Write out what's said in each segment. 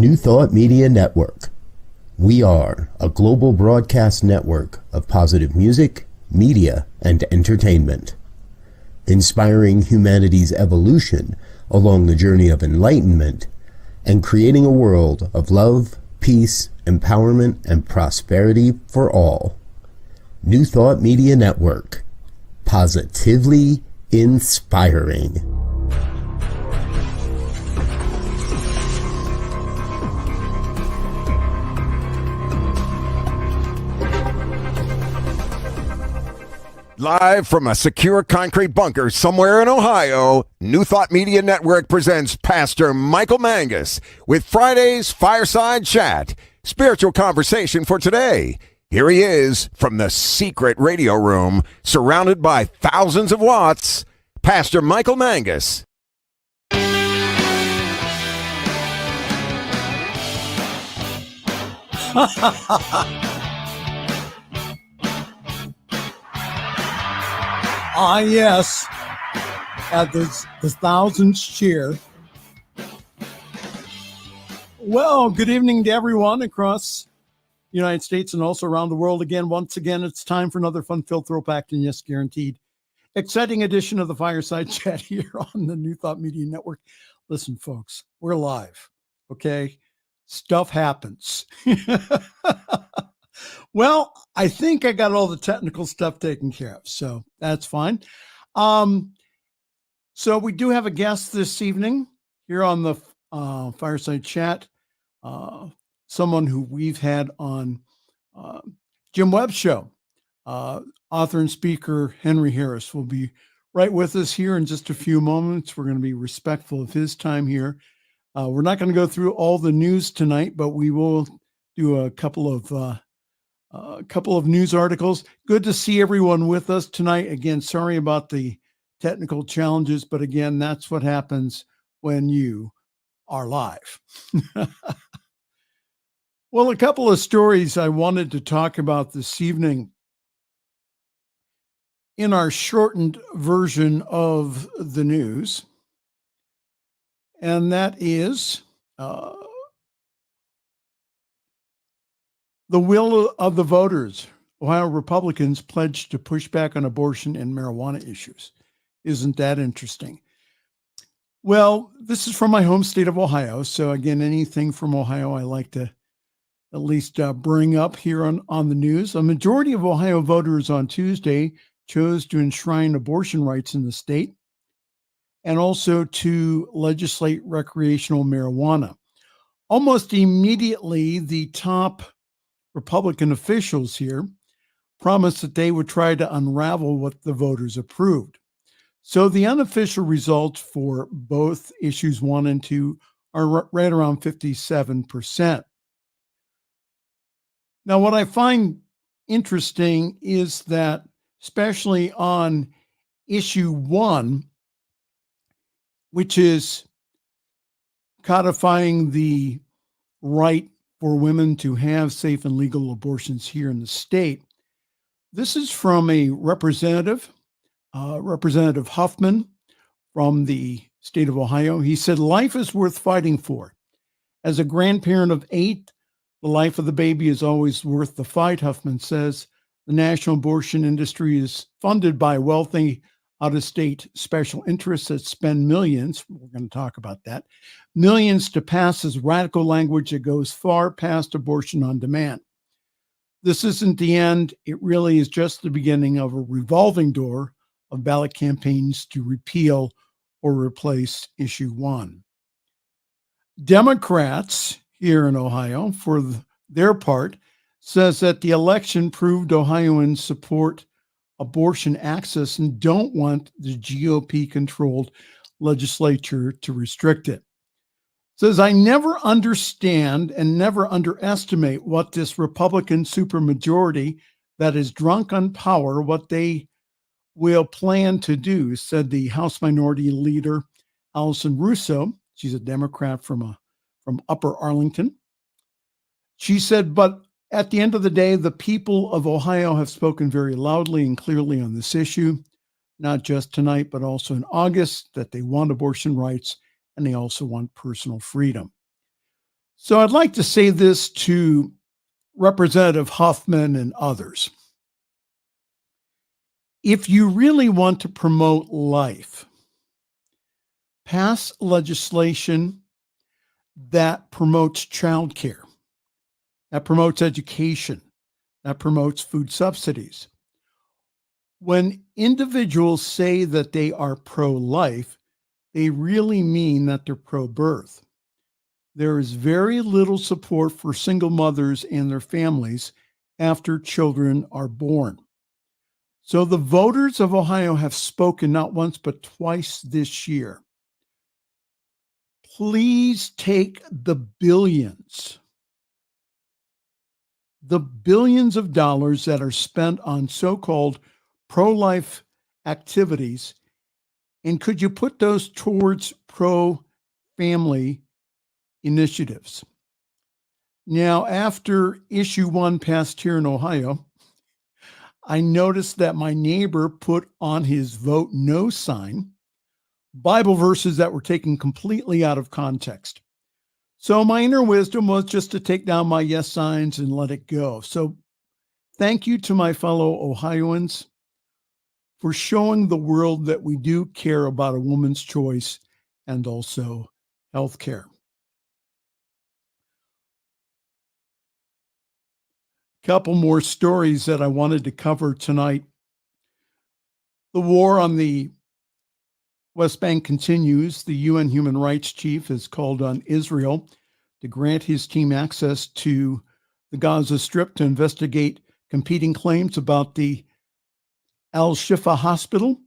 New Thought Media Network. We are a global broadcast network of positive music, media, and entertainment, inspiring humanity's evolution along the journey of enlightenment and creating a world of love, peace, empowerment, and prosperity for all. New Thought Media Network. Positively inspiring. Live from a secure concrete bunker somewhere in Ohio, New Thought Media Network presents Pastor Michael Mangus with Friday's Fireside Chat, spiritual conversation for today. Here he is from the secret radio room, surrounded by thousands of watts, Pastor Michael Mangus. Yes, at the thousands cheer. Well, good evening to everyone across the United States and also around the world. Once again, it's time for another fun-filled throwback and yes, guaranteed exciting edition of the Fireside Chat here on the New Thought Media Network. Listen, folks, we're live, okay? Stuff happens. Well, I think I got all the technical stuff taken care of, so that's fine. So we do have a guest this evening here on the Fireside Chat, someone who we've had on Jim Webb's show. Author and speaker Henry Harris will be right with us here in just a few moments. We're going to be respectful of his time here. We're not going to go through all the news tonight, but we will do a couple of news articles. Good to see everyone with us tonight. Again, sorry about the technical challenges, but again, that's what happens when you are live. Well, a couple of stories I wanted to talk about this evening in our shortened version of the news, and that is the will of the voters. Ohio Republicans pledged to push back on abortion and marijuana issues. Isn't that interesting? Well, this is from my home state of Ohio. So again, anything from Ohio, I like to at least bring up here on the news. A majority of Ohio voters on Tuesday chose to enshrine abortion rights in the state and also to legislate recreational marijuana. Almost immediately, the top Republican officials here promised that they would try to unravel what the voters approved. So the unofficial results for both issues 1 and 2 are right around 57%. Now, what I find interesting is that, especially on issue 1, which is codifying the right for women to have safe and legal abortions here in the state. This is from a representative, Representative Huffman from the state of Ohio. He said, "Life is worth fighting for. As a grandparent of 8, the life of the baby is always worth the fight," Huffman says. The national abortion industry is funded by wealthy out-of-state special interests that spend millions, we're going to talk about that, millions to pass this radical language that goes far past abortion on demand. This isn't the end. It really is just the beginning of a revolving door of ballot campaigns to repeal or replace issue 1. Democrats here in Ohio, for their part, says that the election proved Ohioans support abortion access and don't want the GOP-controlled legislature to restrict it. Says, "I never understand and never underestimate what this Republican supermajority that is drunk on power, what they will plan to do," said the House Minority Leader, Allison Russo. She's a Democrat from Upper Arlington. She said, "But at the end of the day, the people of Ohio have spoken very loudly and clearly on this issue, not just tonight, but also in August, that they want abortion rights and they also want personal freedom." So I'd like to say this to Representative Huffman and others. If you really want to promote life, pass legislation that promotes childcare, that promotes education, that promotes food subsidies. When individuals say that they are pro-life, they really mean that they're pro-birth. There is very little support for single mothers and their families after children are born. So the voters of Ohio have spoken not once but twice this year. Please take the billions of dollars that are spent on so-called pro-life activities, and could you put those towards pro-family initiatives? Now, after issue 1 passed here in Ohio, I noticed that my neighbor put on his vote no sign Bible verses that were taken completely out of context. So my inner wisdom was just to take down my yes signs and let it go. So thank you to my fellow Ohioans for showing the world that we do care about a woman's choice and also health care. Couple more stories that I wanted to cover tonight. The war on the West Bank continues. The UN Human Rights Chief has called on Israel to grant his team access to the Gaza Strip to investigate competing claims about the Al-Shifa hospital.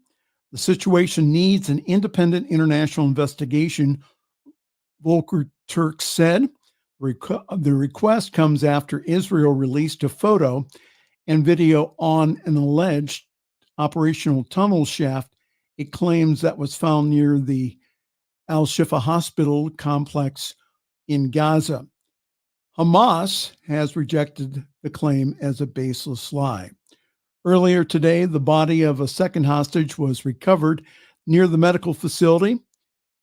The situation needs an independent international investigation, Volker Turk said. The request comes after Israel released a photo and video on an alleged operational tunnel shaft it claims that was found near the Al-Shifa hospital complex in Gaza. Hamas has rejected the claim as a baseless lie. Earlier today, the body of a second hostage was recovered near the medical facility.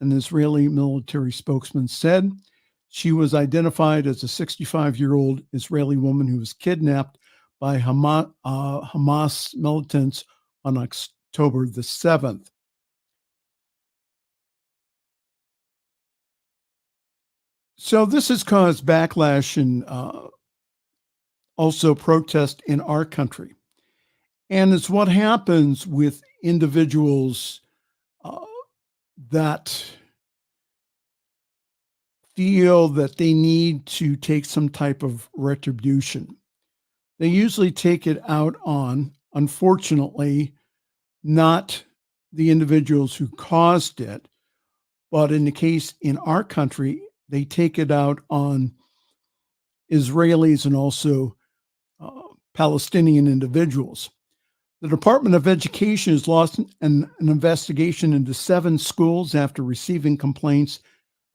An Israeli military spokesman said she was identified as a 65-year-old Israeli woman who was kidnapped by Hamas militants on October the 7th. So this has caused backlash and also protest in our country. And it's what happens with individuals that feel that they need to take some type of retribution. They usually take it out on, unfortunately, not the individuals who caused it, but in the case in our country, they take it out on Israelis and also Palestinian individuals. The Department of Education has launched an investigation into 7 schools after receiving complaints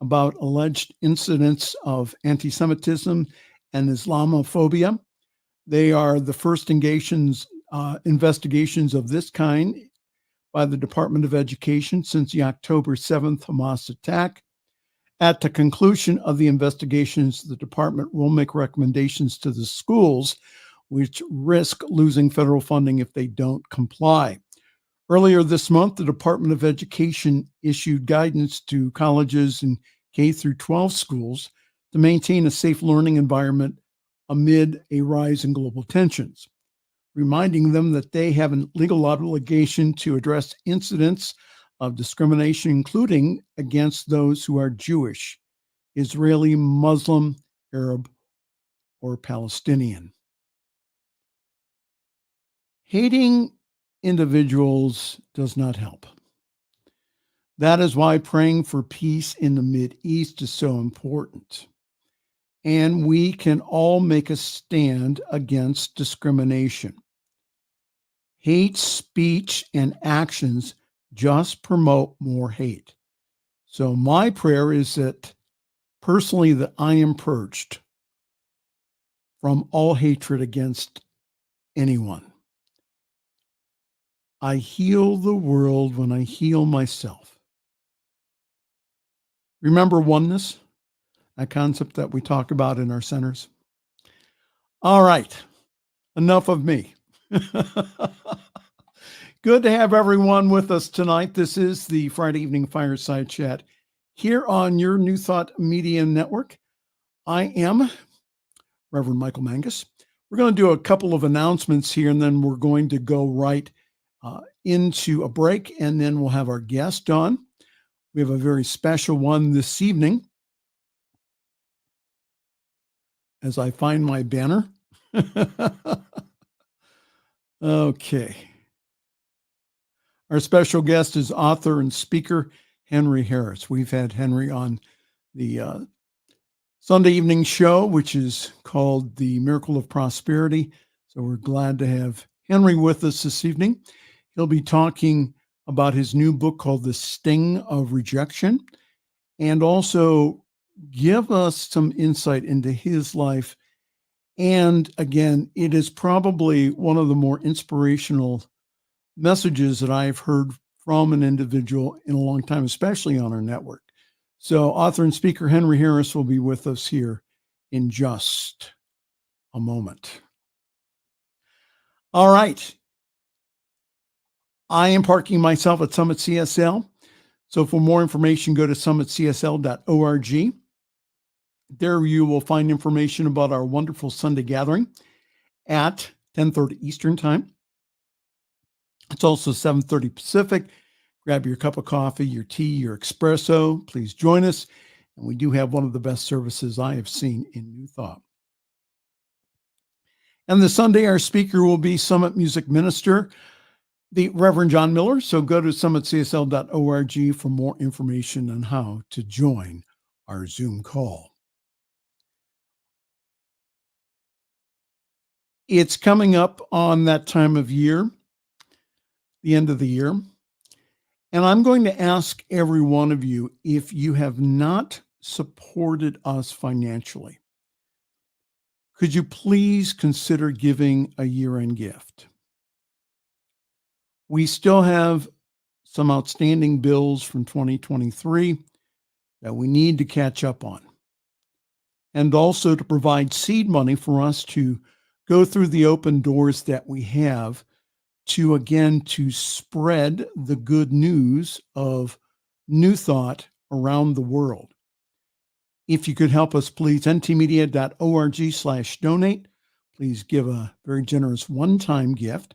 about alleged incidents of anti-Semitism and Islamophobia. They are the first investigations of this kind by the Department of Education since the October 7th Hamas attack. At the conclusion of the investigations, the department will make recommendations to the schools which risk losing federal funding if they don't comply. Earlier this month, the Department of Education issued guidance to colleges and K through 12 schools to maintain a safe learning environment amid a rise in global tensions, reminding them that they have a legal obligation to address incidents of discrimination, including against those who are Jewish, Israeli, Muslim, Arab, or Palestinian. Hating individuals does not help. That is why praying for peace in the Mideast is so important. And we can all make a stand against discrimination. Hate speech and actions just promote more hate. So my prayer is that personally that I am purged from all hatred against anyone. I heal the world when I heal myself. Remember oneness. a concept that we talk about in our centers. All right, enough of me. Good to have everyone with us tonight. This is the Friday Evening Fireside Chat here on your New Thought Media Network. I am Reverend Michael Mangus. We're going to do a couple of announcements here, and then we're going to go right into a break, and then we'll have our guest on. We have a very special one this evening. As I find my banner. Okay. Our special guest is author and speaker Henry Harris. We've had Henry on the Sunday evening show, which is called The Miracle of Prosperity. So we're glad to have Henry with us this evening. He'll be talking about his new book called The Sting of Rejection, and also give us some insight into his life. And again, it is probably one of the more inspirational messages that I've heard from an individual in a long time, especially on our network. So author and speaker Henry Harris will be with us here in just a moment. All right. I am parking myself at Summit CSL. So for more information, go to summitcsl.org. There you will find information about our wonderful Sunday gathering at 10:30 Eastern Time. It's also 7:30 Pacific. Grab your cup of coffee, your tea, your espresso. Please join us. And we do have one of the best services I have seen in New Thought. And this Sunday, our speaker will be Summit Music Minister, the Reverend John Miller. So go to summitcsl.org for more information on how to join our Zoom call. It's coming up on that time of year, the end of the year. And I'm going to ask every one of you, if you have not supported us financially, could you please consider giving a year-end gift? We still have some outstanding bills from 2023 that we need to catch up on. And also to provide seed money for us to go through the open doors that we have to spread the good news of New Thought around the world. If you could help us, please, ntmedia.org/donate. Please give a very generous one-time gift.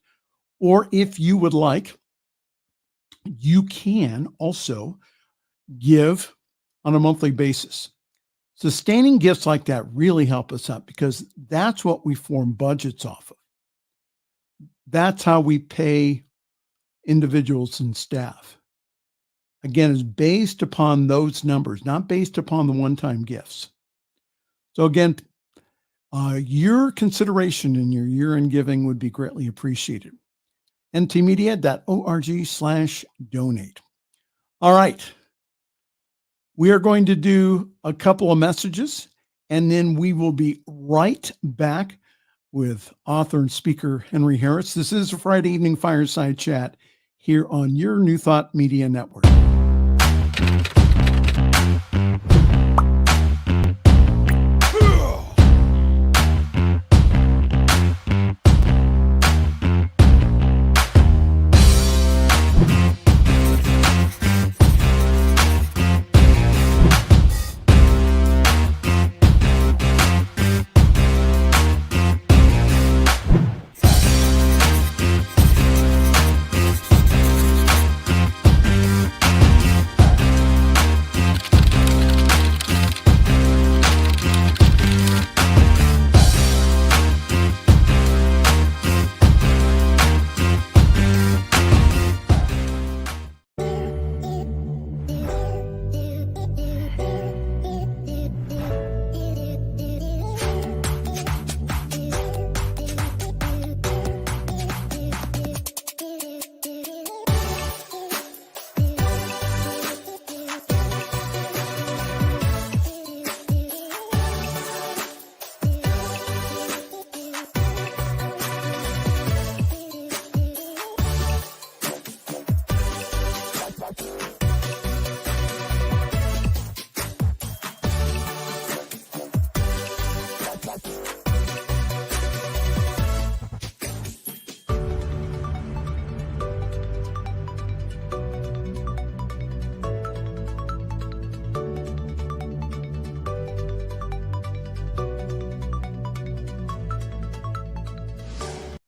Or if you would like, you can also give on a monthly basis. Sustaining gifts like that really help us out because that's what we form budgets off of. That's how we pay individuals and staff. Again, it's based upon those numbers, not based upon the one-time gifts. So again, your consideration in your year-end giving would be greatly appreciated. ntmedia.org/donate. All right. We are going to do a couple of messages, and then we will be right back with author and speaker Henry Harris. This is a Friday Evening Fireside Chat here on your New Thought Media Network.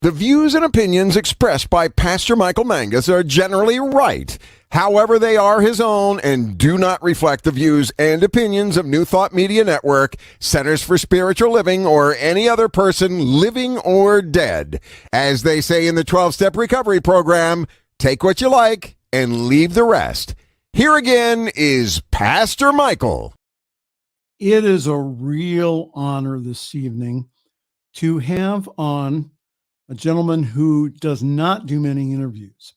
The views and opinions expressed by Pastor Michael Mangus are generally right. However, they are his own and do not reflect the views and opinions of New Thought Media Network, Centers for Spiritual Living, or any other person living or dead. As they say in the 12-Step Recovery Program, take what you like and leave the rest. Here again is Pastor Michael. It is a real honor this evening to have on a gentleman who does not do many interviews.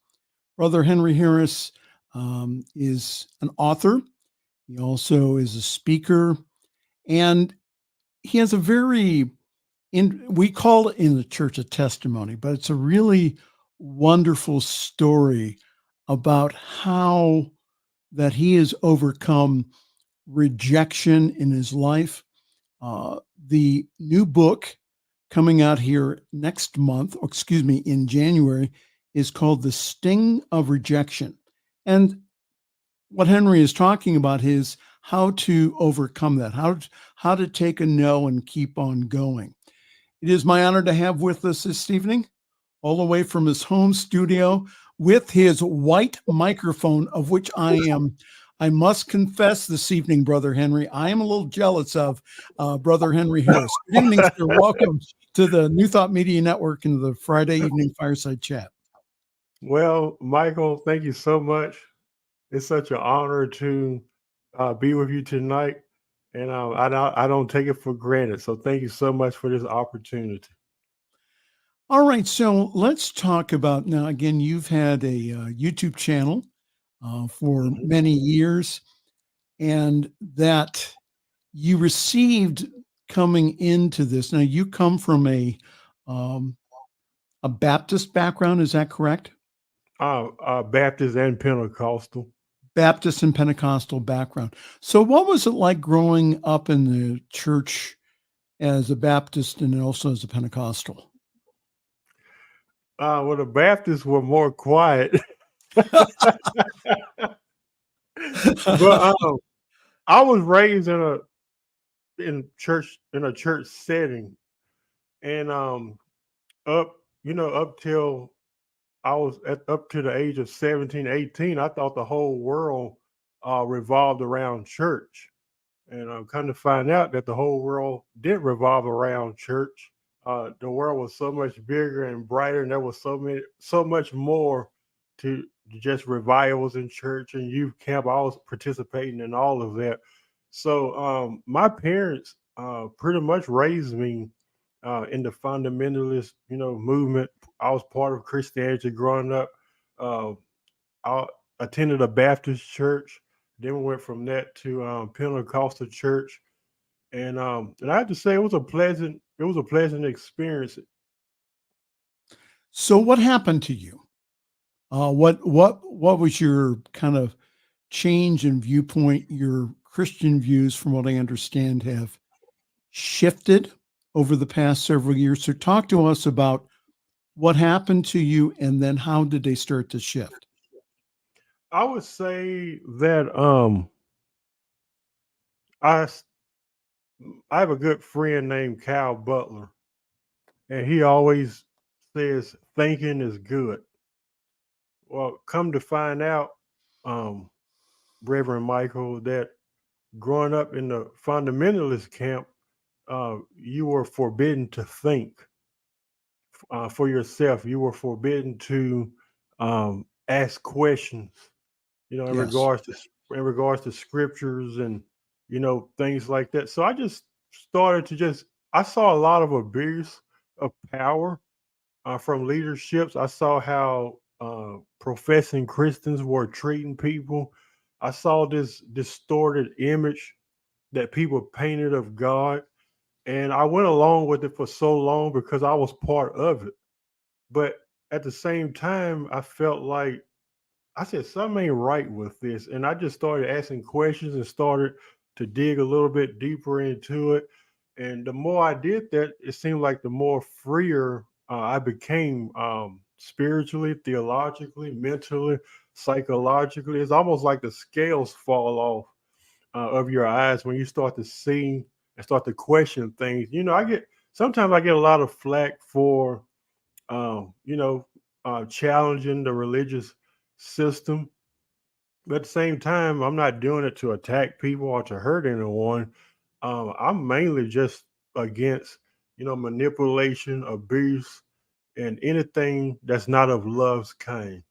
Brother Henry Harris is an author. He also is a speaker, and he has a we call it in the church a testimony, but it's a really wonderful story about how that he has overcome rejection in his life. The new book coming out here next month, in January, is called The Sting of Rejection. And what Henry is talking about is how to overcome that, how to take a no and keep on going. It is my honor to have with us this evening, all the way from his home studio, with his white microphone, of which I must confess this evening, Brother Henry, I am a little jealous of Brother Henry Harris. Good evening, sir. Welcome to the New Thought Media Network and the Friday evening Fireside Chat. Well, Michael, thank you so much. It's such an honor to be with you tonight, and I don't take it for granted. So thank you so much for this opportunity. All right, so let's talk about, now again, you've had a YouTube channel for many years, and that you received coming into this. Now, you come from a Baptist background, is that correct? Baptist and Pentecostal. Baptist and Pentecostal background. So what was it like growing up in the church as a Baptist and also as a Pentecostal? Well, the Baptists were more quiet. But I was raised in a church setting, and up till I was up to the age of 17, 18, I thought the whole world revolved around church. And I'm kind of find out that the whole world didn't revolve around church. The world was so much bigger and brighter, and there was so much more to just revivals in church and youth camp. I was participating in all of that. So my parents pretty much raised me in the fundamentalist, movement. I was part of Christianity growing up. I attended a Baptist church. Then we went from that to Pentecostal church, and I have to say it was a pleasant experience. So what happened to you? What was your kind of change in viewpoint? Your Christian views, from what I understand, have shifted over the past several years. So talk to us about what happened to you, and then how did they start to shift? I would say that I have a good friend named Cal Butler, and he always says thinking is good. Well, come to find out, Reverend Michael, that growing up in the fundamentalist camp, you were forbidden to think for yourself. You were forbidden to ask questions, in Yes. regards to scriptures and things like that. So I just started to I saw a lot of abuse of power from leaderships. I saw how professing Christians were treating people. I saw this distorted image that people painted of God. And I went along with it for so long because I was part of it. But at the same time, I felt like I said, something ain't right with this. And I just started asking questions and started to dig a little bit deeper into it. And the more I did that, it seemed like the more freer I became spiritually, theologically, mentally, psychologically. It's almost like the scales fall off of your eyes when you start to see and start to question things. Sometimes I get a lot of flack for challenging the religious system. But at the same time, I'm not doing it to attack people or to hurt anyone. I'm mainly just against, manipulation, abuse, and anything that's not of love's kind.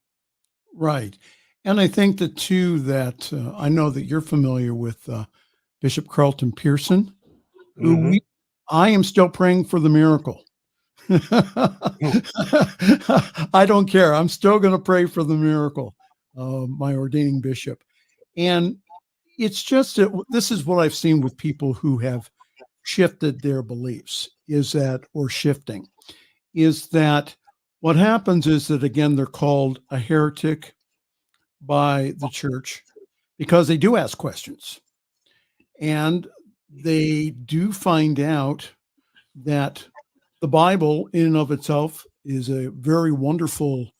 Right. And I think that too that I know that you're familiar with Bishop Carlton Pearson, who Hmm. I am still praying for the miracle. I don't care. I'm still going to pray for the miracle, my ordaining bishop. And it's just that this is what I've seen with people who have shifted their beliefs or shifting, is that what happens is that, again, they're called a heretic by the church because they do ask questions and they do find out that the Bible in and of itself is a very wonderful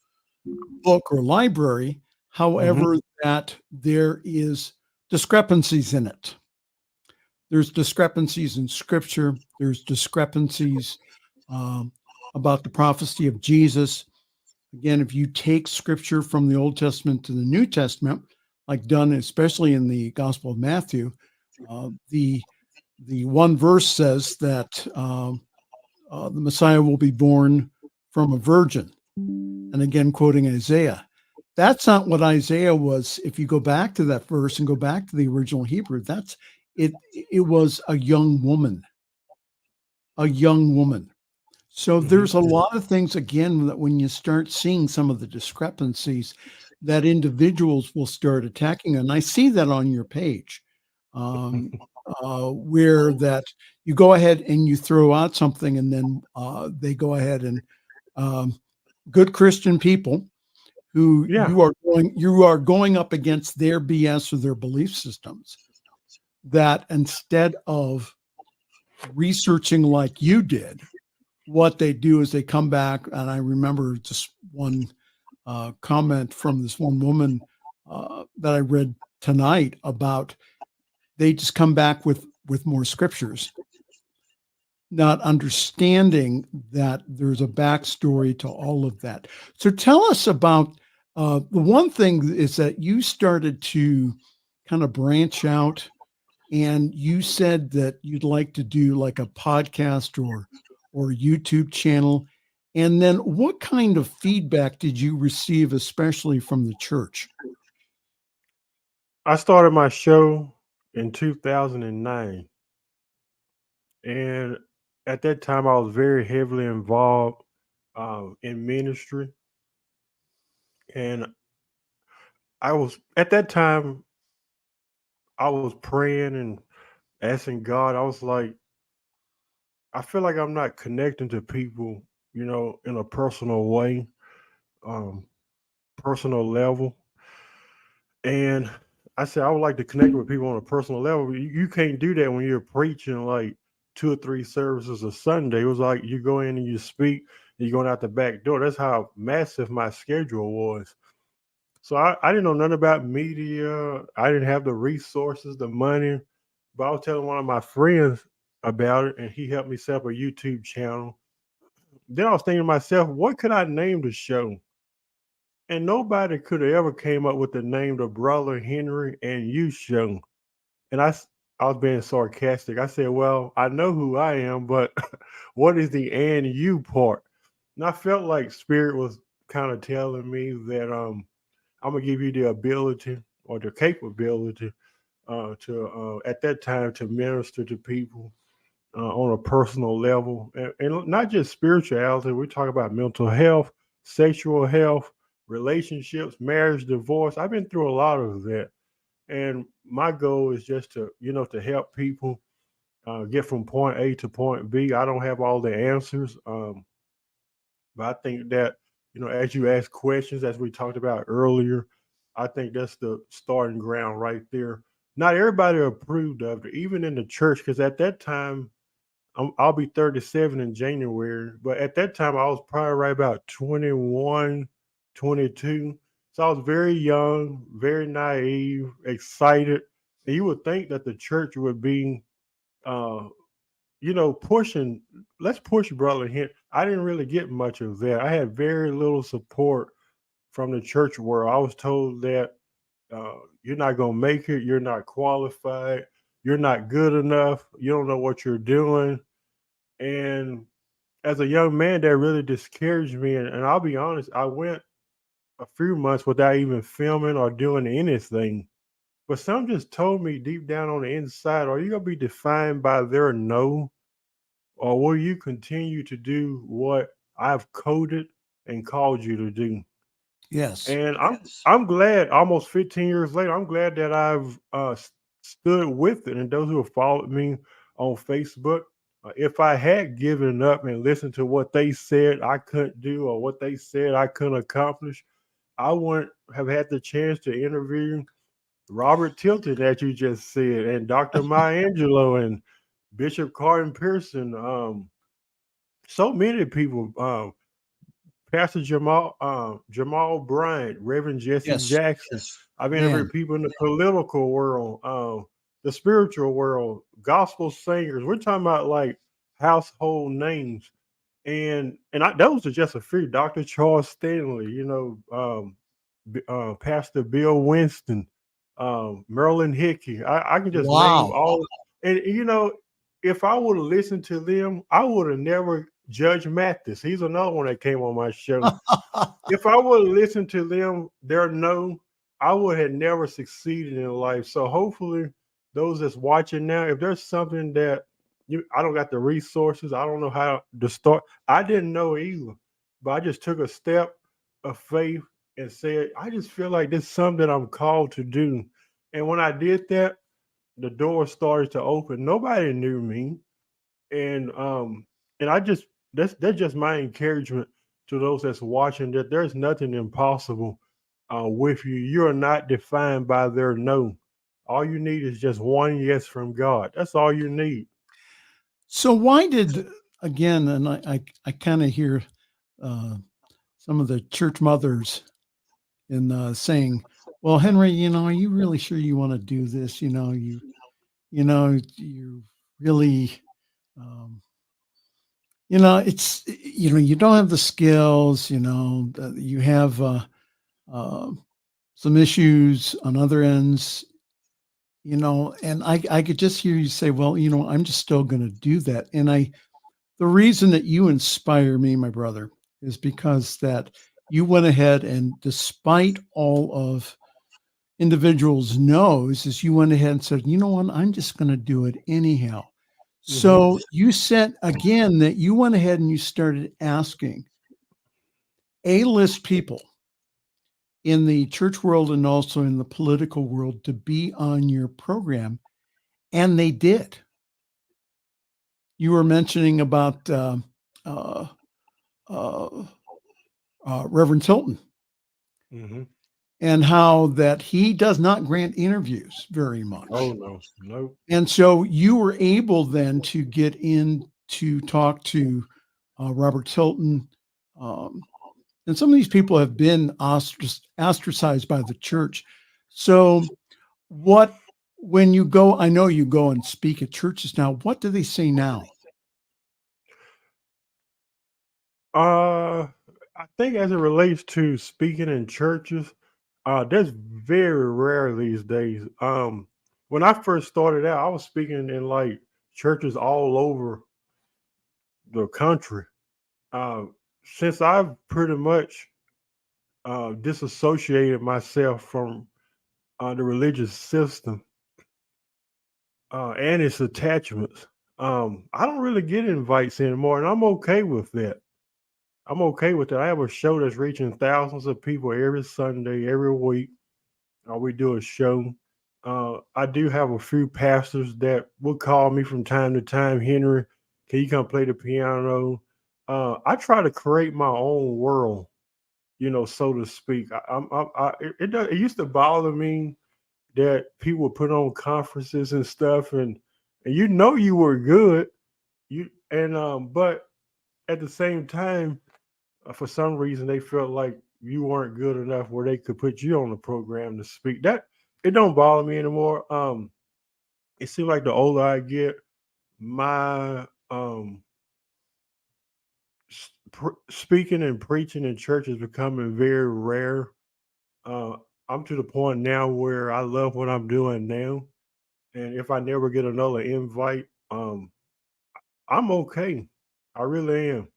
book or library. Hmm. However, that there is discrepancies in it. There's discrepancies in scripture. There's discrepancies um, about the prophecy of Jesus. Again, if you take scripture from the Old Testament to the New Testament, like done especially in the Gospel of Matthew, the one verse says that the Messiah will be born from a virgin. And again, quoting Isaiah. That's not what Isaiah was. If you go back to that verse and go back to the original Hebrew, that's it. It was a young woman, a young woman. So Hmm. there's a lot of things, again, that when you start seeing some of the discrepancies, that individuals will start attacking. And I see that on your page, um, where that you go ahead and you throw out something, and then they go ahead and um, good Christian people who Yeah. you are going up against their BS or their belief systems, that instead of researching like you did, what they do is they come back. And I remember just one comment from this one woman that I read tonight about they just come back with more scriptures, not understanding that there's a backstory to all of that. So tell us about the one thing is that you started to kind of branch out, and you said that you'd like to do like a podcast or YouTube channel. And then what kind of feedback did you receive, especially from the church? I started my show in 2009. And at that time, I was very heavily involved in ministry. And I was, at that time, I was praying and asking God. I was like, I feel like I'm not connecting to people, in a personal way, um, personal level. And I said, I would like to connect with people on a personal level. You can't do that when you're preaching like 2 or 3 services a Sunday. It was like you go in and you speak, and you're going out the back door. That's how massive my schedule was. So I didn't know nothing about media. I didn't have the resources, the money. But I was telling one of my friends about it, and he helped me set up a YouTube channel. Then I was thinking to myself, what could I name the show? And nobody could have ever came up with the name the Brother Henry and You Show. And I was being sarcastic. I said, well, I know who I am, but what is the and you part? And I felt like Spirit was kind of telling me that I'm gonna give you the ability or the capability to at that time to minister to people on a personal level, and not just spirituality. We talk about mental health, sexual health, relationships, marriage, divorce. I've been through a lot of that, and my goal is just to to help people get from point A to point B. I don't have all the answers, but I think that as you ask questions, as we talked about earlier, I think that's the starting ground right there. Not everybody approved of it, even in the church, because at that time I'll be 37 in January, but at that time I was probably right about 21, 22. So I was very young, very naive, excited. And you would think that the church would be uh, pushing. Let's push Brother Henry. I didn't really get much of that. I had very little support from the church world. I was told that you're not gonna make it. You're not qualified. You're not good enough. You don't know what you're doing. And as a young man, that really discouraged me. And I'll be honest, I went a few months without even filming or doing anything. But some just told me deep down on the inside, are you gonna be defined by their no, or will you continue to do what I've coded and called you to do? Yes. And I'm glad. Almost 15 years later, I'm glad that I've stood with it. And those who have followed me on Facebook, if I had given up and listened to what they said I couldn't do or what they said I couldn't accomplish, I wouldn't have had the chance to interview Robert Tilton that you just said, and Dr. Maya Angelou and Bishop Carden Pearson. So many people. Pastor Jamal Bryant, Reverend Jesse Yes. Jackson. I've Man. interviewed people in the political world, the spiritual world, gospel singers. We're talking about like household names, and those are just a few. Dr. Charles Stanley, Pastor Bill Winston, Marilyn Hickey. I can just name Wow. all. And if I would have listened to them, I would have never Judge Mathis. He's another one that came on my show. If I would have listened to them, their no, I would have never succeeded in life. So hopefully, those that's watching now, if there's something that I don't got the resources, I don't know how to start. I didn't know either, but I just took a step of faith and said, I just feel like this is something I'm called to do. And when I did that, the door started to open. Nobody knew me, and I just that's just my encouragement to those that's watching, that there's nothing impossible with you. You're not defined by their no. All you need is just one yes from God. That's all you need. So why did, again, and I kind of hear some of the church mothers in saying, well, Henry, are you really sure you want to do this? You really, it's, you don't have the skills, you have some issues on other ends, and I could just hear you say, well, I'm just still going to do that. And the reason that you inspire me, my brother, is because that you went ahead and, despite all of individuals' no's, is you went ahead and said, you know what, I'm just going to do it anyhow. So you said again that you went ahead and you started asking A-list people in the church world and also in the political world to be on your program, and they did. You were mentioning about Reverend Tilton and how that he does not grant interviews very much. Oh no. And so you were able then to get in to talk to Robert Tilton. And some of these people have been ostracized by the church. So when you go, I know you go and speak at churches now, what do they say now? I think as it relates to speaking in churches, that's very rare these days. When I first started out, I was speaking in like churches all over the country. Since I've pretty much disassociated myself from the religious system and its attachments, I don't really get invites anymore, and I'm okay with that. I'm okay with that. I have a show that's reaching thousands of people every Sunday, every week. We do a show. I do have a few pastors that will call me from time to time. Henry, can you come play the piano? I try to create my own world, so to speak. It used to bother me that people would put on conferences and stuff, and you were good, but at the same time, for some reason they felt like you weren't good enough where they could put you on the program to speak. That it don't bother me anymore. It seems like the older I get, my speaking and preaching in church is becoming very rare. Uh, I'm to the point now where I love what I'm doing now, and if I never get another invite, I'm okay. I really am.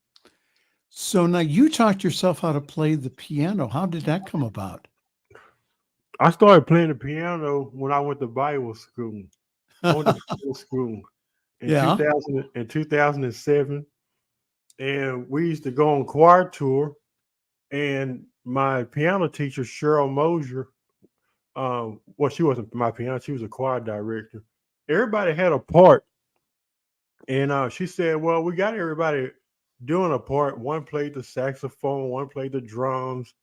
So now you taught yourself how to play the piano. How did that come about? I started playing the piano when I went to Bible school. I went to Bible school in Yeah. 2007, and we used to go on choir tour. And my piano teacher, Cheryl Mosier, well, she wasn't my piano; she was a choir director. Everybody had a part, and she said, "Well, we got everybody doing a part. One played the saxophone, one played the drums.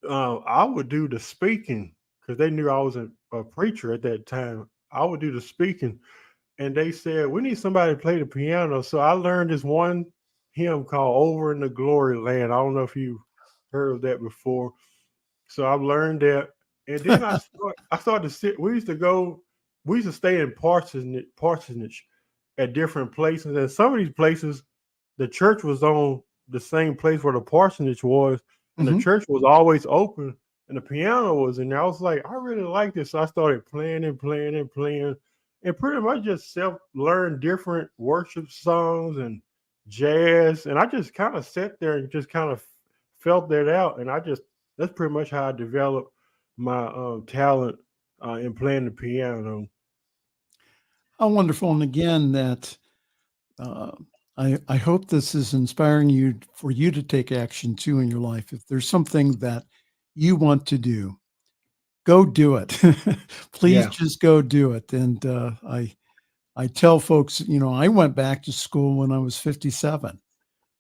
I would do the speaking because they knew I was a preacher at that time. I would do the speaking, and they said we need somebody to play the piano. So I learned this one hymn called "Over in the Glory Land." I don't know if you heard of that before. So I've learned that, and then I started to sit. We used to go. We used to stay in parsonage at different places, and some of these places, the church was on the same place where the parsonage was, and the Hmm. church was always open, and the piano was in there. I was like, I really like this. So I started playing and playing and playing, and pretty much just self learned different worship songs and jazz, and I just kind of sat there and just kind of felt that out, and I just that's pretty much how I developed my talent in playing the piano. How wonderful. And again, that uh, I hope this is inspiring you for you to take action too in your life. If there's something that you want to do, go do it. Please Yeah. just go do it. And I tell folks, I went back to school when I was 57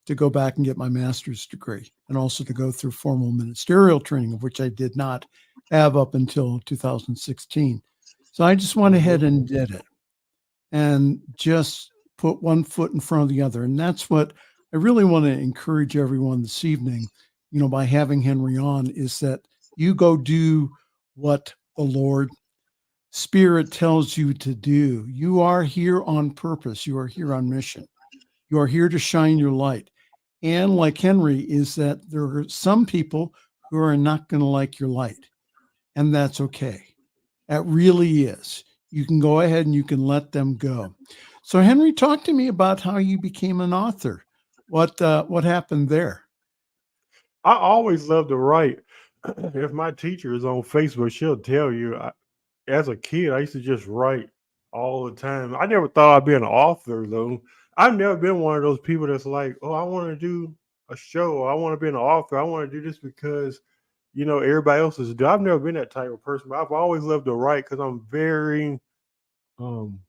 to go back and get my master's degree and also to go through formal ministerial training, of which I did not have up until 2016. So I just went Mhm. ahead and did it and just put one foot in front of the other. And that's what I really want to encourage everyone this evening, by having Henry on, is that you go do what the Lord Spirit tells you to do. You are here on purpose. You are here on mission. You are here to shine your light. And like Henry, is that there are some people who are not going to like your light, and that's okay. That really is. You can go ahead and you can let them go. So, Henry, talk to me about how you became an author. What happened there? I always love to write. If my teacher is on Facebook, she'll tell you. As a kid, I used to just write all the time. I never thought I'd be an author though. I've never been one of those people that's like, oh, I want to do a show. Or I want to be an author. I want to do this because everybody else is doing. I've never been that type of person. But I've always loved to write because um,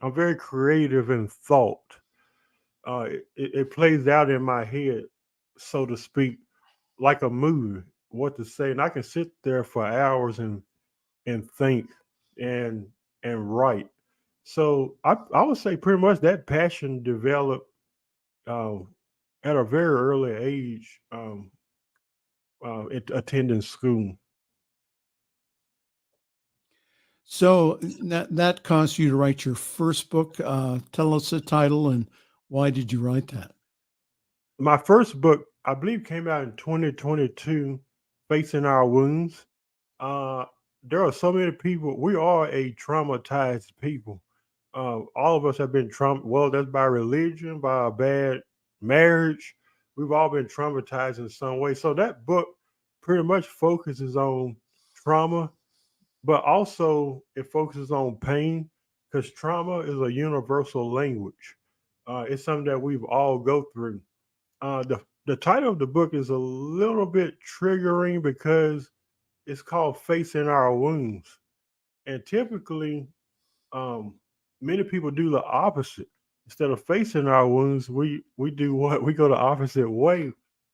I'm very creative in thought. It plays out in my head, so to speak, like a movie. What to say, and I can sit there for hours and think and write. So I would say pretty much that passion developed um, at a very early age, attending school. So that caused you to write your first book. Tell us the title and why did you write that? My first book, I believe, came out in 2022, Facing Our Wounds. Uh, there are so many people. We are a traumatized people. All of us have been well, that's by religion, by a bad marriage. We've all been traumatized in some way. So that book pretty much focuses on trauma, but also it focuses on pain because trauma is a universal language. It's something that we've all go through. The title of the book is a little bit triggering because it's called Facing Our Wounds. And typically, um, many people do the opposite. Instead of facing our wounds, we do what? We go the opposite way.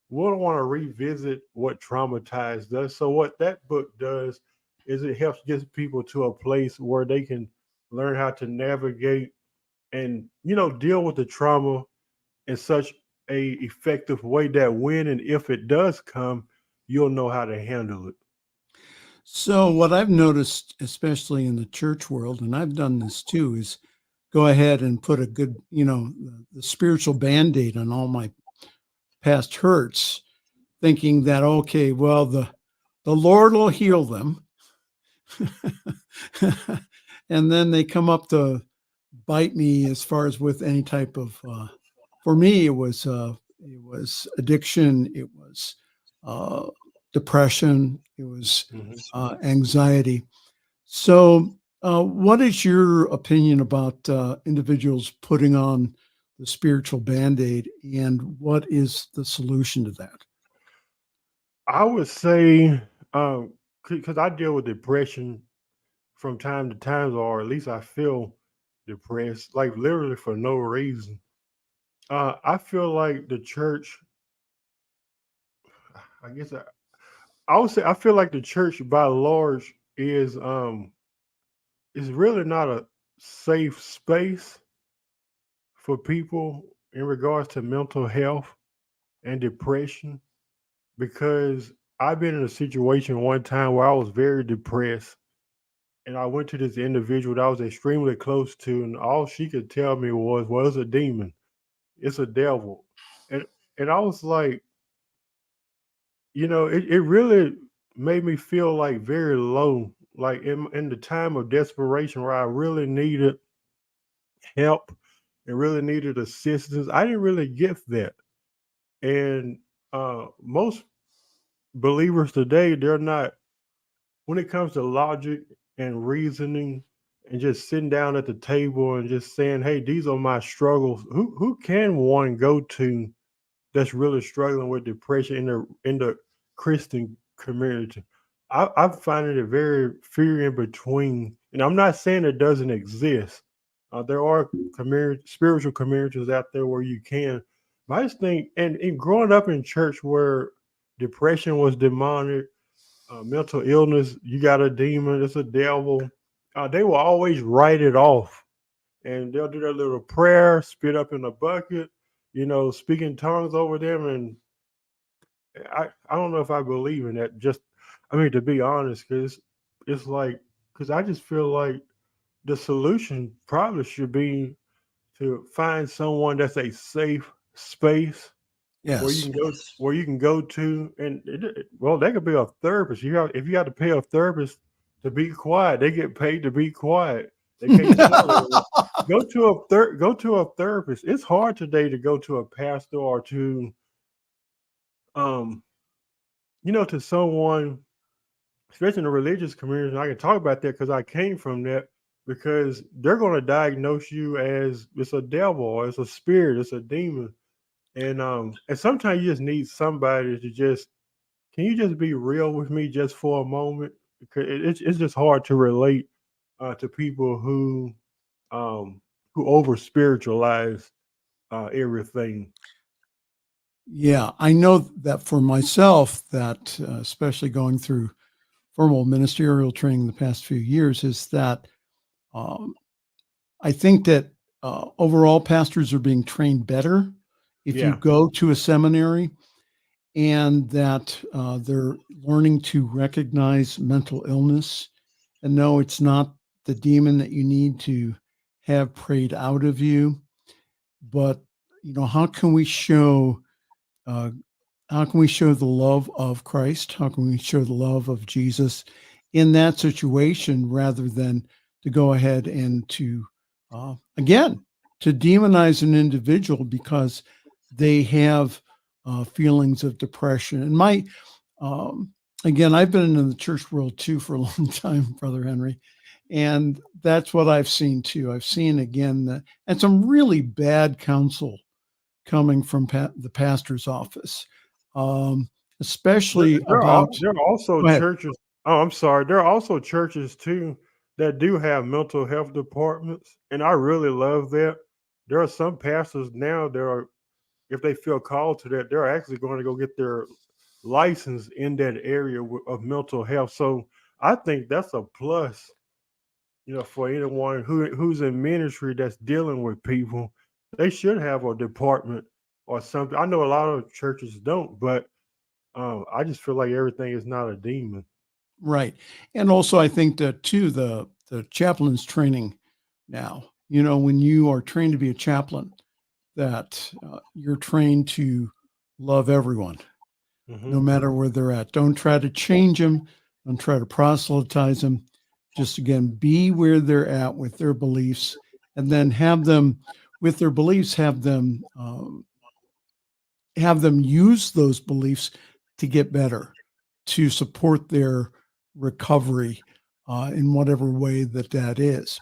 We don't want to revisit what traumatized us. So what that book does is it helps get people to a place where they can learn how to navigate and deal with the trauma in such a effective way that when and if it does come, you'll know how to handle it. So what I've noticed, especially in the church world, and I've done this too, is go ahead and put a good, the spiritual Band-Aid on all my past hurts, thinking that, okay, well, the Lord will heal them. And then they come up to bite me as far as with any type of, for me, it was addiction. It was depression. It was anxiety. So what is your opinion about individuals putting on the spiritual Band-Aid, and what is the solution to that? I would say, because I deal with depression from time to time, or at least I feel depressed, like literally for no reason. I feel like the church, I guess I would say, I feel like the church by large is really not a safe space for people in regards to mental health and depression, because I've been in a situation one time where I was very depressed, and I went to this individual that I was extremely close to, and all she could tell me was, "Well, it's a demon, it's a devil," and I was like, it really made me feel like very low, like in the time of desperation where I really needed help and really needed assistance. I didn't really get that, and most believers today, they're not, when it comes to logic and reasoning and just sitting down at the table and just saying, "Hey, these are my struggles." Who can one go to that's really struggling with depression in the Christian community? I'm finding it very few in between, and I'm not saying it doesn't exist. There are spiritual communities out there where you can. But I just think, and growing up in church where depression was demonic, mental illness, you got a demon, it's a devil. They will always write it off, and they'll do their little prayer, spit up in a bucket, speak in tongues over them. And I don't know if I believe in that. Just, I mean, to be honest, because it's like, because I just feel like the solution probably should be to find someone that's a safe space where you Yes. can go, to, and well, they could be a therapist. If you have to pay a therapist to be quiet, they get paid to be quiet. They can't tell you. Go to a therapist. It's hard today to go to a pastor or to to someone, especially in the religious community. And I can talk about that because I came from that, because they're going to diagnose you as it's a devil or it's a spirit, it's a demon. And sometimes you just need somebody to just, can you just be real with me just for a moment? Because it's just hard to relate to people who over spiritualize everything. Yeah, I know that for myself, that especially going through formal ministerial training the past few years, is that um, I think that overall pastors are being trained better if you Yeah. go to a seminary, and that they're learning to recognize mental illness and know it's not the demon that you need to have prayed out of you, but how can we show uh, the love of Christ? How can we show the love of Jesus in that situation, rather than to go ahead and to, again, to demonize an individual because they have feelings of depression? And um, again, I've been in the church world too for a long time, Brother Henry. And that's what I've seen too. I've seen again and some really bad counsel coming from the pastor's office, especially about. There are also Go ahead. churches. Oh, I'm sorry. There are also churches too that do have mental health departments, and I really love that. There are some pastors now that are, if they feel called to that, they're actually going to go get their license in that area of mental health. So I think that's a plus, for anyone who's in ministry that's dealing with people. They should have a department or something. I know a lot of churches don't, but I just feel like everything is not a demon. Right. And also I think that too, the chaplain's training now when you are trained to be a chaplain, that you're trained to love everyone, no matter where they're at. Don't try to change them. Don't try to proselytize them. Just, again, be where they're at with their beliefs, and then have them, with their beliefs, have them use those beliefs to get better, to support their recovery in whatever way that is.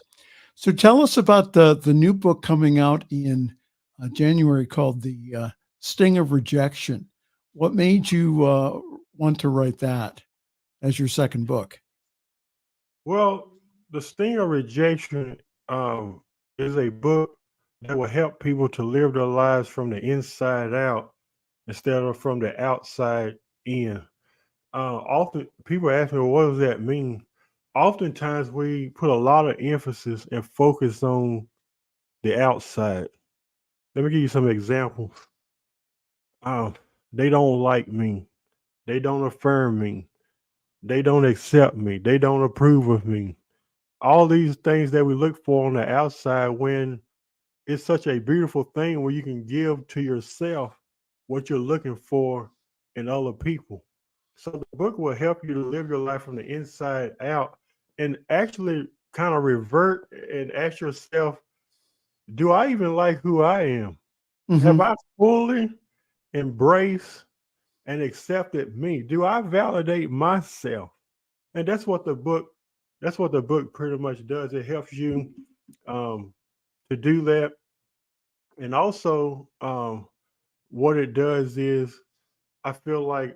So tell us about the new book coming out in January called The Sting of Rejection. What made you want to write that as your second book? Well, The Sting of Rejection is a book that will help people to live their lives from the inside out instead of from the outside in. Often people ask me, well, what does that mean? Oftentimes we put a lot of emphasis and focus on the outside. Let me give you some examples. Um, they don't like me. They don't affirm me. They don't accept me. They don't approve of me. All these things that we look for on the outside, when it's such a beautiful thing where you can give to yourself what you're looking for in other people. So the book will help you to live your life from the inside out and actually kind of revert and ask yourself, do I even like who I am? Have I fully embraced and accepted me? Do I validate myself? And that's what the book pretty much does. It helps you to do that. And also, what it does is, I feel like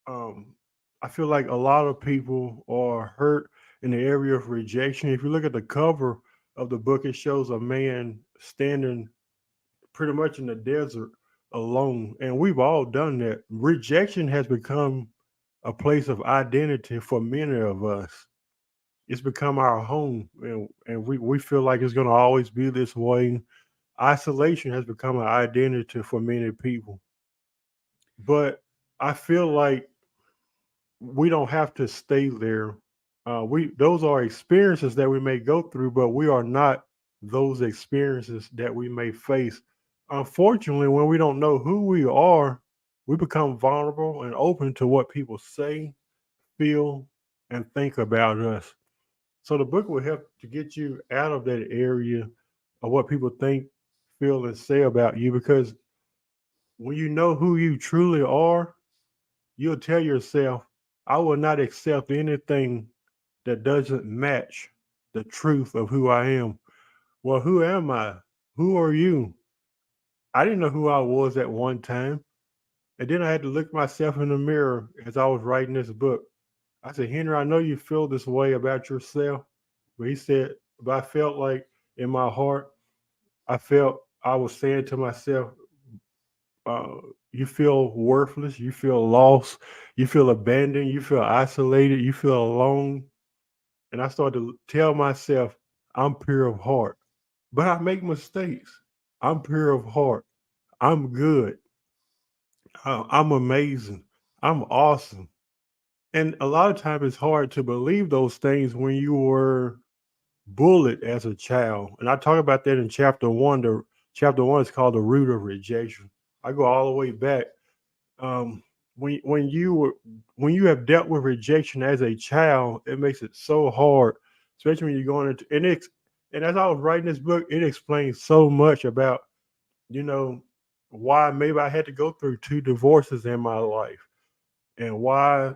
um, I feel like a lot of people are hurt in the area of rejection. If you look at the cover of the book, it shows a man standing pretty much in the desert alone, and we've all done that. Rejection has become a place of identity for many of us. It's become our home, and we feel like it's going to always be this way. Isolation has become an identity for many people. But I feel like we don't have to stay there. We Those are experiences that we may go through, but we are not those experiences that we may face. Unfortunately, when we don't know who we are, we become vulnerable and open to what people say, feel, and think about us. So the book will help to get you out of that area of what people think, feel, and say about you. Because when you know who you truly are, you'll tell yourself, I will not accept anything that doesn't match the truth of who I am. Well, who am I? Who are you? I didn't know who I was at one time. And then I had to look myself in the mirror as I was writing this book. I said, Henry, I know you feel this way about yourself. But he said, but I felt like in my heart, I was saying to myself, uh, you feel worthless, you feel lost, you feel abandoned, you feel isolated, you feel alone. And I started to tell myself, I'm pure of heart, but I make mistakes. I'm pure of heart. I'm good. I'm amazing. I'm awesome. And a lot of times it's hard to believe those things when you were bullied as a child. And I talk about that in chapter one. Chapter one is called The Root of Rejection. I go all the way back. Um, when you have dealt with rejection as a child, it makes it so hard, especially when you're going into and as I was writing this book, it explains so much about, you know, why maybe I had to go through two divorces in my life, and why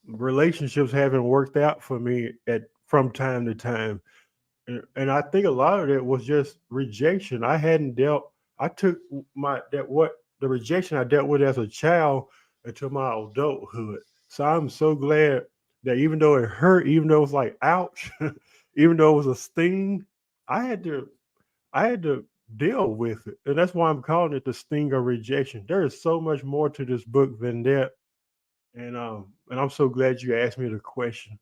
relationships haven't worked out for me at from time to time. And I think a lot of it was just rejection. I took my that what the rejection I dealt with as a child into my adulthood. So I'm so glad that even though it hurt, even though it was like ouch, even though it was a sting, I had to I had to deal with it. And that's why I'm calling it the sting of rejection. There is so much more to this book than that. And I'm so glad you asked me the question.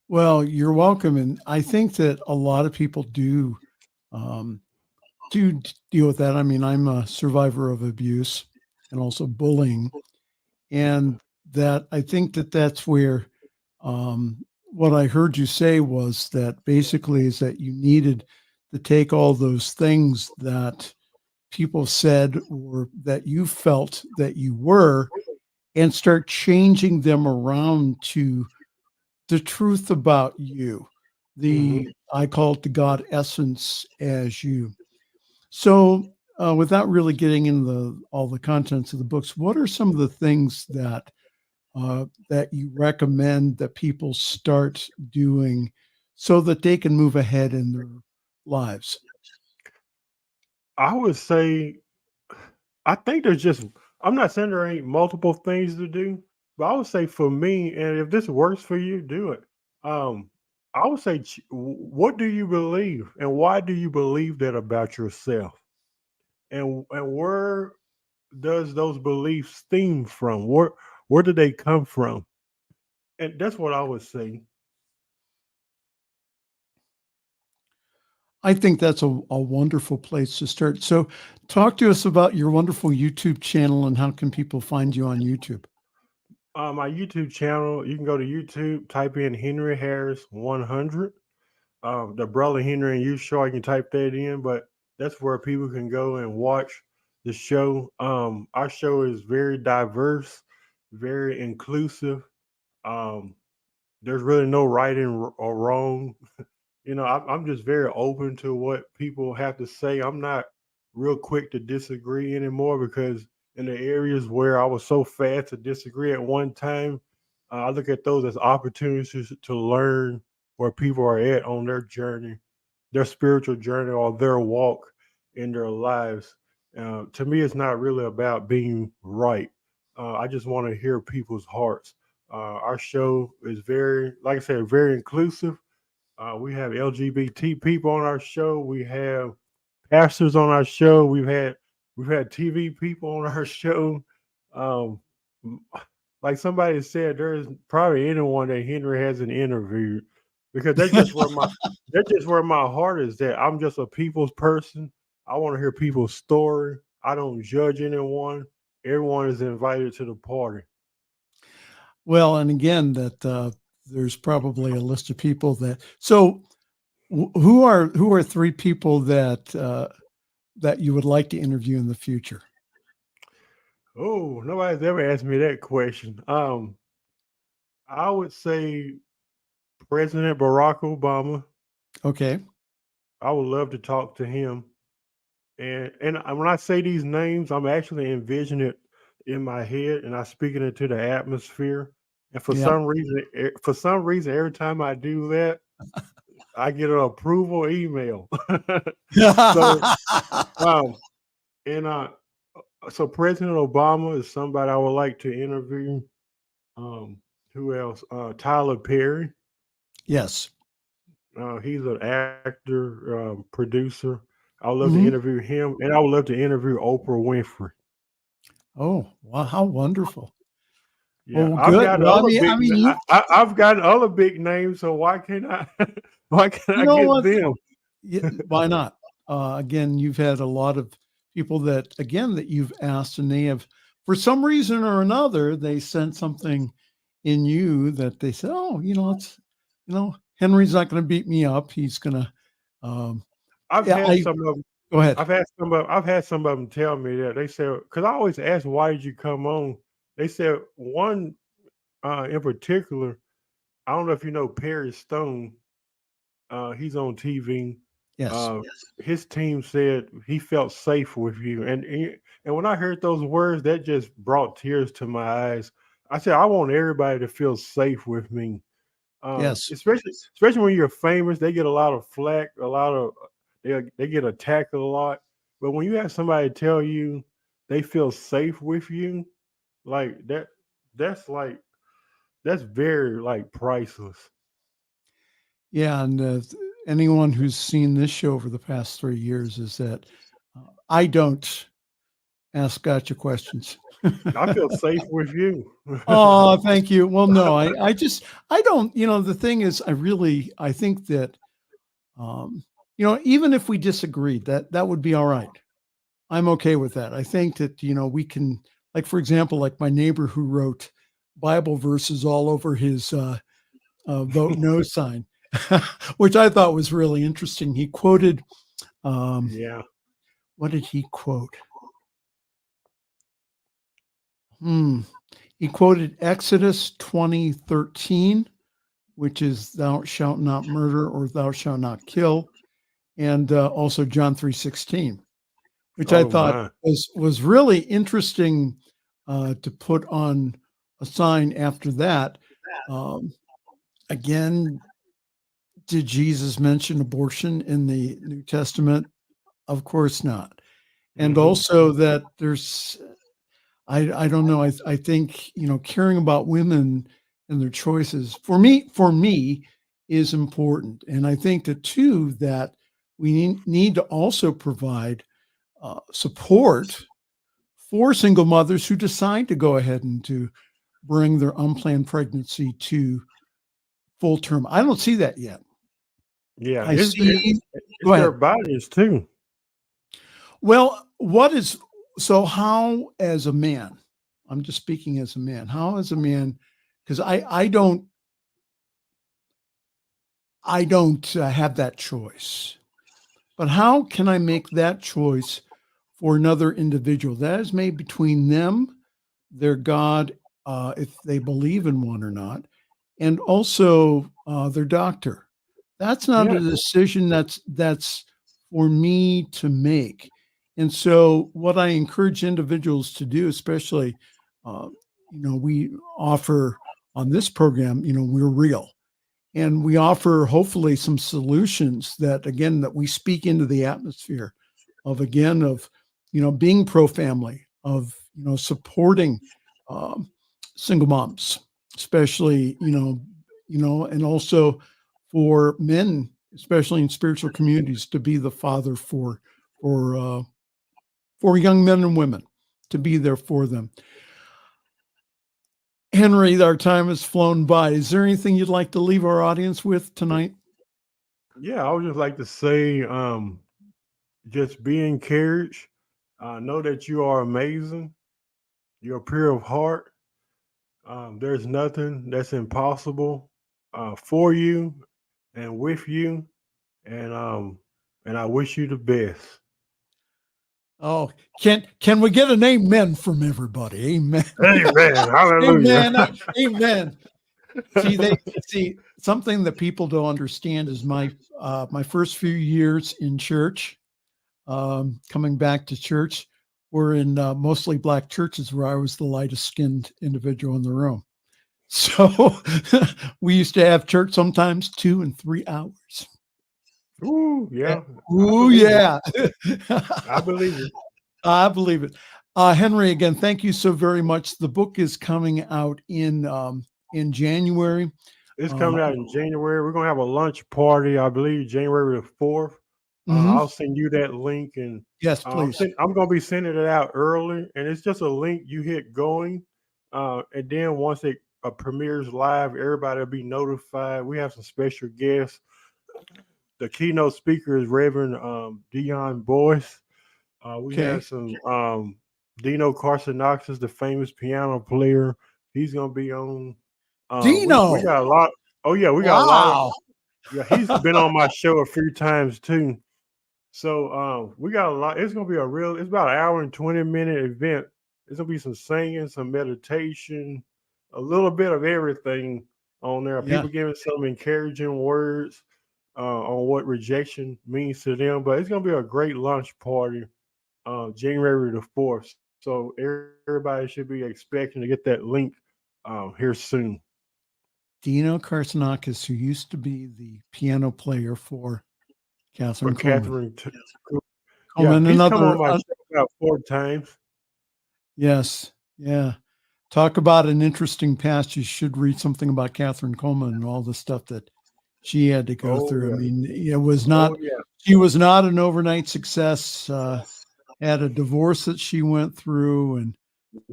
Well, you're welcome. And I think that a lot of people um, do deal with that. I mean, I'm a survivor of abuse and also bullying. And that I think that that's where what I heard you say was that basically is that you needed to take all those things that people said or that you felt that you were and start changing them around to the truth about you. I call it the God essence as you. So without really getting into all the contents of the books, what are some of the things that you recommend that people start doing so that they can move ahead in their lives? I would say, I think there's just, I'm not saying there ain't multiple things to do, but I would say for me, and if this works for you, do it. Um, I would say, what do you believe, and why do you believe that about yourself, and where does those beliefs stem from? Where do they come from? And that's what I would say. I think that's a wonderful place to start. So talk to us about your wonderful YouTube channel and how can people find you on YouTube? My YouTube channel, you can go to YouTube, type in Henry Harris 100. The Brother Henry and You Show, you can type that in, but that's where people can go and watch the show. Our show is very diverse, very inclusive. Um, there's really no right or wrong. I'm just very open to what people have to say. I'm not real quick to disagree anymore because in the areas where I was so fast to disagree at one time, I look at those as opportunities to learn where people are at on their journey, their spiritual journey, or their walk in their lives. To me, it's not really about being right. I just want to hear people's hearts. Our show is very, like I said, very inclusive. We have LGBT people on our show. We have pastors on our show. We've had TV people on our show. Um, like somebody said, there is probably anyone that Henry hasn't interviewed because that's just where my heart is at. I'm just a people's person. I want to hear people's story. I don't judge anyone. Everyone is invited to the party. Well, and again, that there's probably a list of people that. So, who are three people that you would like to interview in the future? Oh, nobody's ever asked me that question. I would say President Barack Obama. Okay. I would love to talk to him. And when I say these names, I'm actually envisioning it in my head and I'm speaking it to the atmosphere. And Yep. for some reason, every time I do that, I get an approval email. so, um, and so President Obama is somebody I would like to interview. Um, who else? Tyler Perry. Yes. He's an actor, producer. I would love to Mhm. interview him, and I would love to interview Oprah Winfrey. Oh, wow, how wonderful. Yeah, Well, I've good. got Well, other I big. mean, you I've got other big names, so why can't I? Why can't you I know get what? them? Why not? Again, you've had a lot of people that, again, that you've asked, and they have, for some reason or another, they sent something in you that they said, "Oh, Henry's not going to beat me up. He's going to." Um, I've yeah, had some of them. go ahead. I've had some of them tell me that they said because I always ask why did you come on. They said one in particular. I don't know if you know Perry Stone. He's on TV. Yes. Uh, his team said he felt safe with you, and when I heard those words, that just brought tears to my eyes. I said I want everybody to feel safe with me, Yes. especially when you're famous. They get a lot of flack, they get attacked a lot. But when you have somebody tell you they feel safe with you, like that, that's like that's very like priceless. Yeah, and anyone who's seen this show over the past 3 years is that I don't ask gotcha questions. I feel safe with you. Oh, thank you. Well, no, I don't, the thing is, I think that, even if we disagreed, that would be all right. I'm okay with that. I think that, we can, like, for example, like my neighbor who wrote Bible verses all over his vote no sign, which I thought was really interesting. He quoted Yeah. What did he quote? He quoted Exodus 20:13, which is thou shalt not murder or thou shalt not kill, and also John 3:16, which I thought was really interesting to put on a sign after that. Again, did Jesus mention abortion in the New Testament? Of course not. And also that there's, I don't know. I think, caring about women and their choices for me is important. And I think that we need to also provide support for single mothers who decide to go ahead and to bring their unplanned pregnancy to full term. I don't see that yet. Yeah. It's their bodies too. Well, how as a man, I'm just speaking as a man, because I don't have that choice, but how can I make that choice for another individual that is made between them, their God, if they believe in one or not, and also their doctor? That's not a decision that's for me to make. And so what I encourage individuals to do, especially, we offer on this program, we're real. And we offer hopefully some solutions that we speak into the atmosphere of being pro-family, of, supporting single moms, especially, and also for men, especially in spiritual communities, to be the father for young men and women, to be there for them. Henry, our time has flown by. Is there anything you'd like to leave our audience with tonight? Yeah, I would just like to say, just be encouraged. Know that you are amazing. You're pure of heart. There's nothing that's impossible for you and with you. And I wish you the best. Oh, can we get an amen from everybody? Amen. Amen. Hallelujah. Amen. See, something that people don't understand is my first few years in church, coming back to church, were in mostly Black churches where I was the lightest skinned individual in the room. So we used to have church sometimes 2 and 3 hours. Ooh, yeah. Ooh, yeah. I believe it. I believe it. Henry, again, thank you so very much. The book is coming out in January. It's coming out in January. We're going to have a lunch party, I believe, January the 4th. I'll send you that link. And yes, please. I'm going to be sending it out early. And it's just a link you hit going. And then once it premieres live, everybody will be notified. We have some special guests. The keynote speaker is Reverend Dion Boyce. We have some Dino Carsonoxus, the famous piano player. He's going to be on. Dino. We got a lot. Oh, yeah. We got a lot. He's been on my show a few times, too. So we got a lot. It's going to be it's about an hour and 20-minute event. There's going to be some singing, some meditation, a little bit of everything on there. People giving some encouraging words on what rejection means to them. But it's going to be a great lunch party January the 4th. So everybody should be expecting to get that link here soon. Dino Carsonoxus, who used to be the piano player for Catherine Coleman. Coleman, he's come on my show about 4 times. Yes. Yeah. Talk about an interesting past. You should read something about Catherine Coleman and all the stuff that she had to go through. Yeah. I mean, it was not, she was not an overnight success, had a divorce that she went through and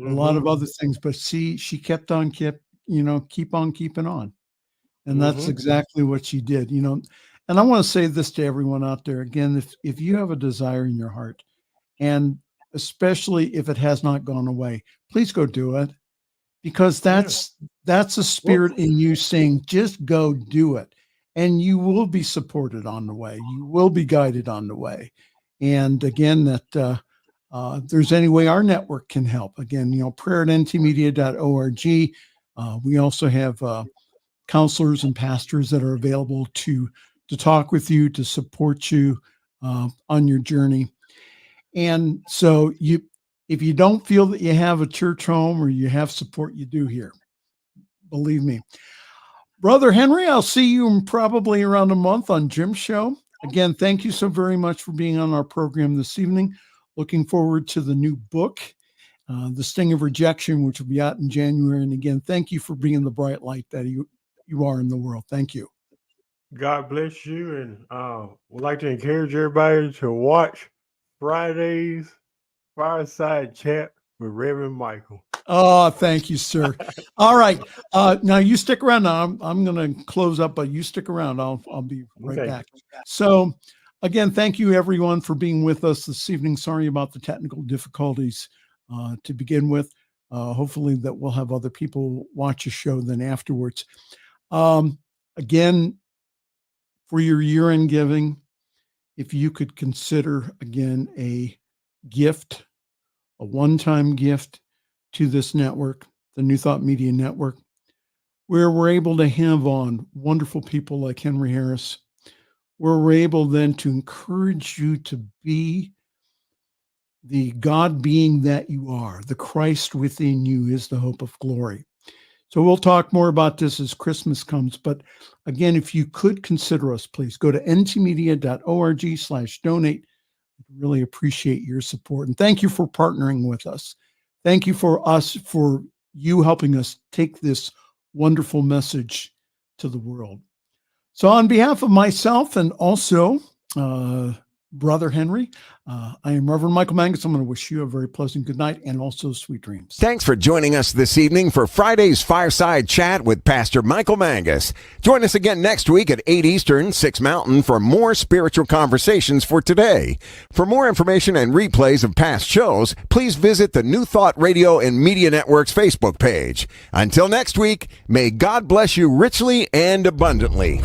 a lot of other things, but she kept on, keep on keeping on. And that's exactly what she did, And I want to say this to everyone out there. Again, if you have a desire in your heart, and especially if it has not gone away, please go do it, because that's a spirit in you saying, just go do it. and you will be supported on the way. You will be guided on the way. And again, that if there's any way our network can help, again, prayer@ntmedia.org. We also have counselors and pastors that are available to talk with you, to support you on your journey. And so if you don't feel that you have a church home or you have support, you do here. Believe me. Brother Henry, I'll see you in probably around a month on Jim's show. Again, thank you so very much for being on our program this evening. Looking forward to the new book, The Sting of Rejection, which will be out in January. And again, thank you for being the bright light that you are in the world. Thank you. God bless you. And would like to encourage everybody to watch Friday's Fireside Chat with Reverend Michael. Oh, thank you, sir. All right. Now you stick around. Now I'm going to close up, but you stick around. I'll be right back. So again, thank you everyone for being with us this evening. Sorry about the technical difficulties to begin with. Hopefully that we'll have other people watch the show then afterwards. Again, for your year-end giving, if you could consider, again, a gift, a one-time gift to this network, the New Thought Media Network, where we're able to have on wonderful people like Henry Harris, where we're able then to encourage you to be the God being that you are. The Christ within you is the hope of glory. So we'll talk more about this as Christmas comes. But again, if you could consider us, please go to ntmedia.org/donate. Really appreciate your support. And thank you for partnering with us. Thank you for you helping us take this wonderful message to the world. So on behalf of myself and also Brother Henry, I am Reverend Michael Mangus. I'm going to wish you a very pleasant good night and also sweet dreams. Thanks for joining us this evening for Friday's Fireside Chat with Pastor Michael Mangus. Join us again next week at 8 Eastern, 6 Mountain for more spiritual conversations for today. For more information and replays of past shows, please visit the New Thought Radio and Media Network's Facebook page. Until next week, may God bless you richly and abundantly.